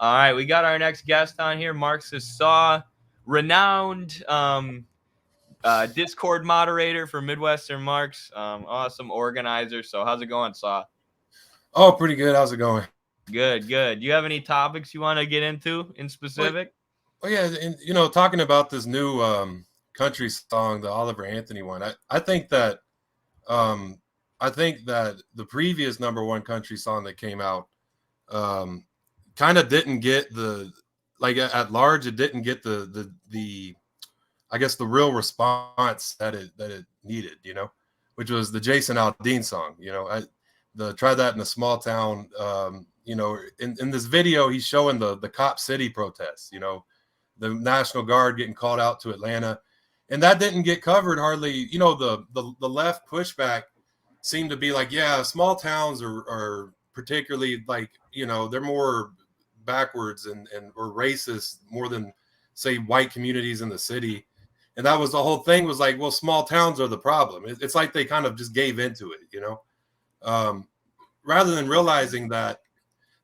All right, we got our next guest on here, Marxist Saw, renowned Discord moderator for Midwestern Marx, awesome organizer. So how's it going, Saw? Oh, pretty good. How's it going? Good, good. Do you have any topics you want to get into in Well, specific? well yeah, and talking about this new country song, the Oliver Anthony one. Um, I think that the previous number one country song that came out um, kind of didn't get the like at large. It didn't get the I guess the real response that it needed. Which was the Jason Aldean song. The try that in a small town. In this video, he's showing the Cop City protests. The National Guard getting called out to Atlanta, and that didn't get covered hardly. The left pushback seemed to be like, yeah, small towns are particularly like they're more backwards and or racist more than say white communities in the city. And that was the whole thing was like, well, small towns are the problem. It's like they kind of just gave into it, um, rather than realizing that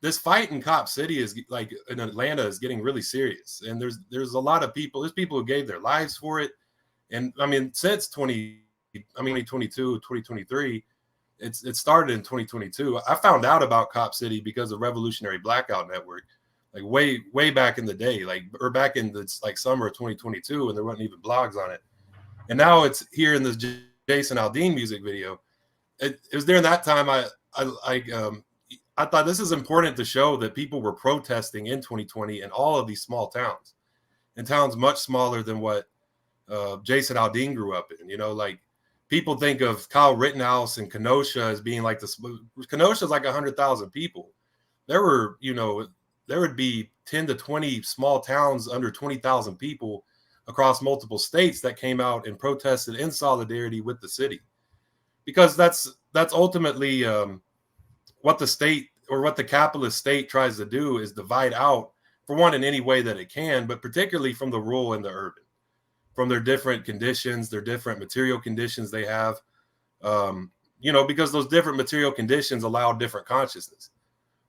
this fight in Cop City is like in Atlanta is getting really serious. And there's a lot of people, there's people who gave their lives for it. And I mean, since 2022, 2023, it started in 2022. I found out about Cop City because of Revolutionary Blackout Network, like way back in the day, like or back in the like summer of 2022, and there weren't even blogs on it. And now it's here in this Jason Aldean music video. It was during that time I thought this is important to show that people were protesting in 2020 in all of these small towns, and towns much smaller than what Jason Aldean grew up in. Like people think of Kyle Rittenhouse and Kenosha as being like Kenosha is like 100,000 people. There would be 10 to 20 small towns under 20,000 people across multiple states that came out and protested in solidarity with the city, because that's ultimately what the state or what the capitalist state tries to do is divide out, for one, in any way that it can, but particularly from the rural and the urban, from their different conditions, their different material conditions they have, because those different material conditions allow different consciousness.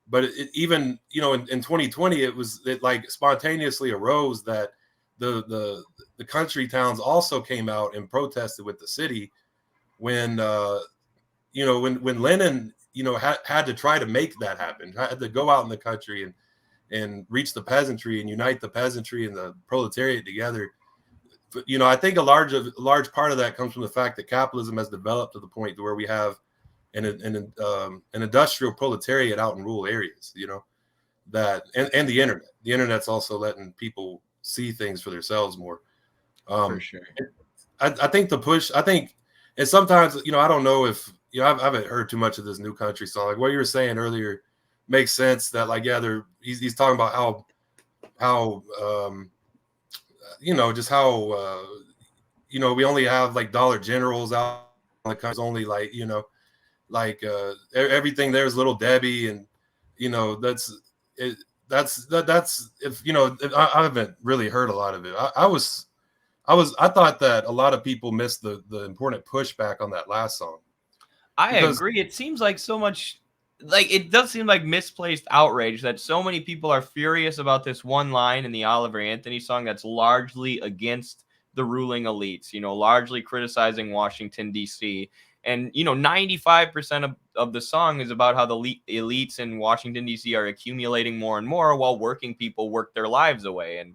But even in 2020, it like spontaneously arose that the country towns also came out and protested with the city when when Lenin had to try to make that happen, had to go out in the country and reach the peasantry and unite the peasantry and the proletariat together. But, I think a large part of that comes from the fact that capitalism has developed to the point where we have an industrial proletariat out in rural areas, that and the internet. The internet's also letting people see things for themselves more. For sure. I think the push. I think, and sometimes I don't know if I haven't heard too much of this new country song. Like what you were saying earlier makes sense. That like he's talking about how just how we only have like Dollar Generals out in the country, only like like everything there's Little Debbie, and that's it. That's if I haven't really heard a lot of it. I thought that a lot of people missed the important pushback on that last song. I Because agree. It seems like so much, like it does seem like misplaced outrage that so many people are furious about this one line in the Oliver Anthony song that's largely against the ruling elites, largely criticizing Washington, D.C. And, 95% of the song is about how the elites in Washington, D.C. are accumulating more and more while working people work their lives away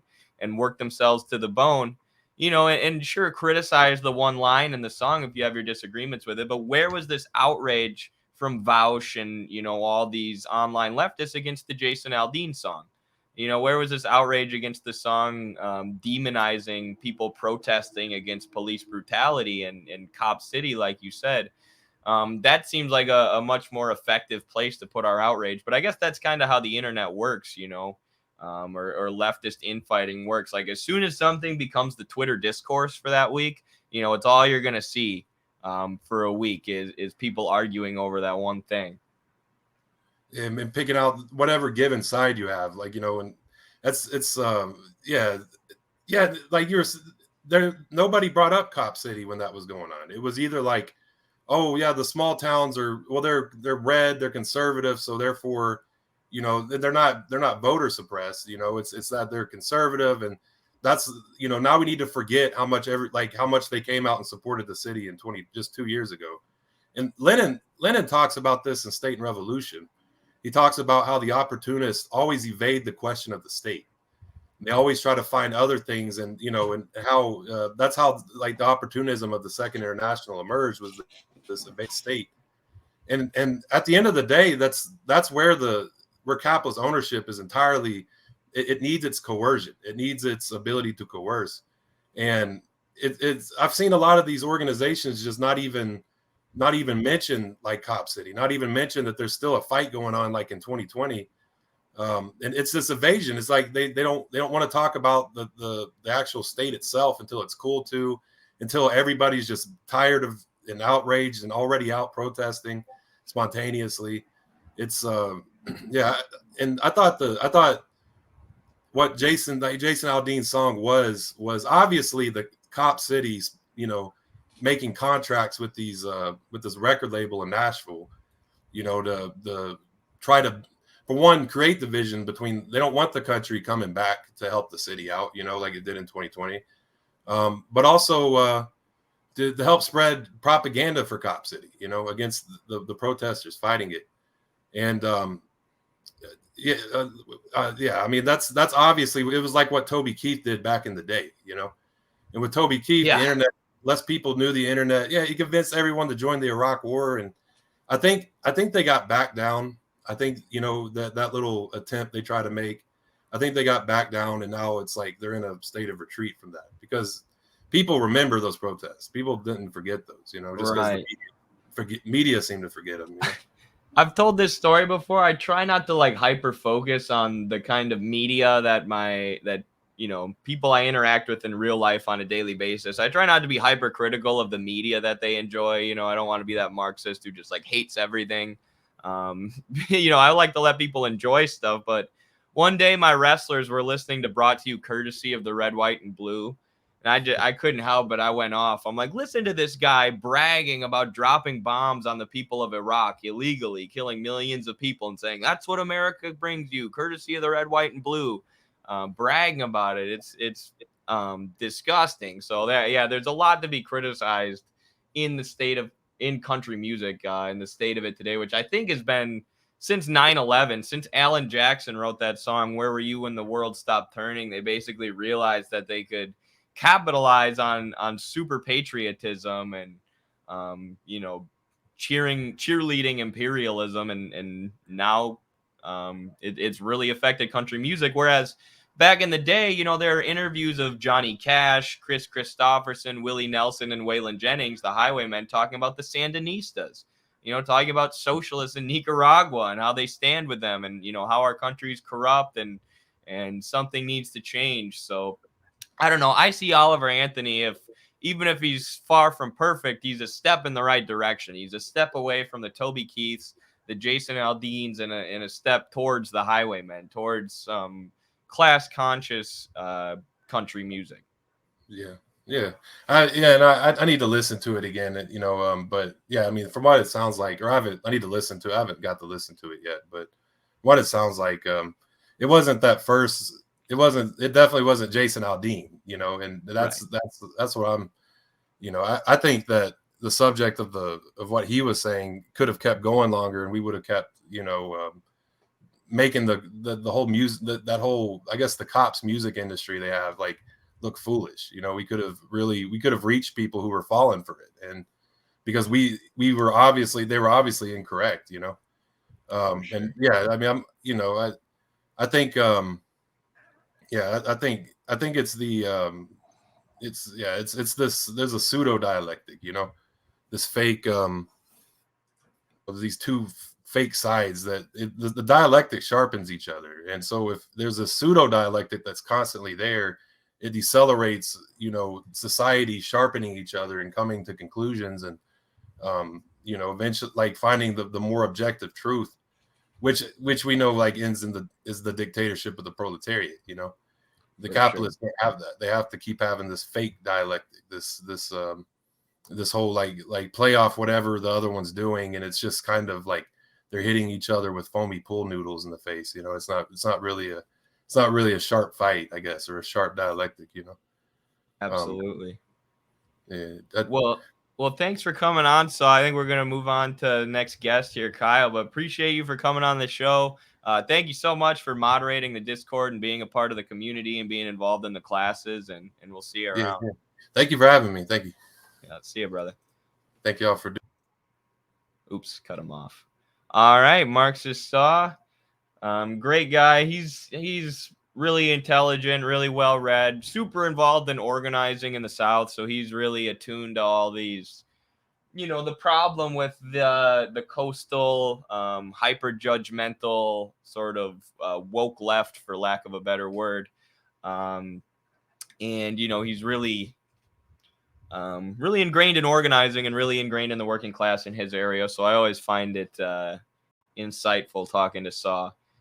and work themselves to the bone. And sure, criticize the one line in the song if you have your disagreements with it. But where was this outrage from Vaush and, all these online leftists against the Jason Aldean song? Where was this outrage against the song demonizing people protesting against police brutality and Cop City, like you said? That seems like a much more effective place to put our outrage. But I guess that's kind of how the internet works, or leftist infighting works. Like as soon as something becomes the Twitter discourse for that week, it's all you're going to see for a week is people arguing over that one thing. And picking out whatever given side you have, like, and it's like you're there. Nobody brought up Cop City when that was going on. It was either like, oh yeah, the small towns are, well, they're red, they're conservative, so therefore you know, they're not voter suppressed. You know, it's that they're conservative, and that's, you know, now we need to forget how much how much they came out and supported the city in just 2 years ago. And Lenin talks about this in State and Revolution. He talks about how the opportunists always evade the question of the state. They always try to find other things, and you know, and how that's how like the opportunism of the Second International emerged, was this evade state. And at the end of the day, that's where capitalist ownership is entirely. It needs its coercion. It needs its ability to coerce. And it's I've seen a lot of these organizations just not even mention like Cop City, not even mention that there's still a fight going on like in 2020. And it's this evasion. It's like they don't want to talk about the actual state itself until it's cool to, until everybody's just tired of and outraged and already out protesting spontaneously. It's yeah. And I thought what Jason Aldean's song was obviously the Cop Cities, you know, making contracts with these with this record label in Nashville, you know, to try to, for one, create division between. They don't want the country coming back to help the city out, you know, like it did in 2020, but also to help spread propaganda for Cop City, you know, against the protesters fighting it. And yeah, I mean, that's obviously, it was like what Toby Keith did back in the day, you know. And with Toby Keith, the internet, less people knew the internet. Yeah, he convinced everyone to join the Iraq War, and I think they got back down. I think, you know, that little attempt they tried to make, I think they got back down, and now it's like they're in a state of retreat from that, because people remember those protests. People didn't forget those, you know, just because the media seem to forget them. You know? I've told this story before. I try not to like hyper focus on the kind of media that you know, people I interact with in real life on a daily basis. I try not to be hypercritical of the media that they enjoy. You know, I don't want to be that Marxist who just like hates everything. You know, I like to let people enjoy stuff. But one day my wrestlers were listening to Brought to You Courtesy of the Red, White, and Blue. And I couldn't help but I went off. I'm like, listen to this guy bragging about dropping bombs on the people of Iraq illegally, killing millions of people, and saying that's what America brings you, courtesy of the Red, White, and Blue. Bragging about it. It's disgusting. So there's a lot to be criticized in the state of country music, in the state of it today, which I think has been since 9/11, since Alan Jackson wrote that song, Where Were You When the World Stopped Turning. They basically realized that they could capitalize on super patriotism and you know, cheerleading imperialism, and now it's really affected country music. Whereas back in the day, you know, there are interviews of Johnny Cash, Chris Christopherson, Willie Nelson, and Waylon Jennings, the Highwaymen, talking about the Sandinistas, you know, talking about socialists in Nicaragua and how they stand with them, and you know, how our country's corrupt and something needs to change. So I don't know. I see Oliver Anthony, even if he's far from perfect, he's a step in the right direction. He's a step away from the Toby Keiths, the Jason Aldeans, and a step towards the Highwaymen, towards class conscious country music. Yeah. And I need to listen to it again, you know. But yeah, I mean, from what it sounds like, or I need to listen to it. I haven't got to listen to it yet, but what it sounds like, it wasn't that first. It definitely wasn't Jason Aldean, you know, and that's what I'm, you know, I think that the subject of what he was saying could have kept going longer, and we would have kept, you know, making the whole music, that whole, I guess, the Cops music industry they have, like, look foolish. You know, we could have reached people who were falling for it, and because they were obviously incorrect, you know. Sure. And yeah, I mean, I think I think it's it's this, there's a pseudo dialectic, you know, this fake these two fake sides that the dialectic sharpens each other. And so if there's a pseudo dialectic that's constantly there, it decelerates, you know, society sharpening each other and coming to conclusions, and you know, eventually like finding the more objective truth, which we know like ends in is the dictatorship of the proletariat, you know. The capitalists don't have that. They have to keep having this fake dialectic, this whole like play off whatever the other one's doing, and it's just kind of like they're hitting each other with foamy pool noodles in the face. You know, it's not really a sharp fight, I guess, or a sharp dialectic. You know. Absolutely. Yeah. Well, thanks for coming on. So I think we're gonna move on to the next guest here, Kyle. But appreciate you for coming on the show. Thank you so much for moderating the Discord and being a part of the community and being involved in the classes. And we'll see you around. Yeah. Thank you for having me. Thank you. Yeah, see you, brother. Thank y'all for. Oops, cut him off. All right, Marxist Saw. Great guy. He's really intelligent, really well read, super involved in organizing in the South. So he's really attuned to all these, the problem with the coastal, hyper judgmental sort of woke left, for lack of a better word. And he's really really ingrained in organizing and really ingrained in the working class in his area. So I always find it insightful talking to Saw.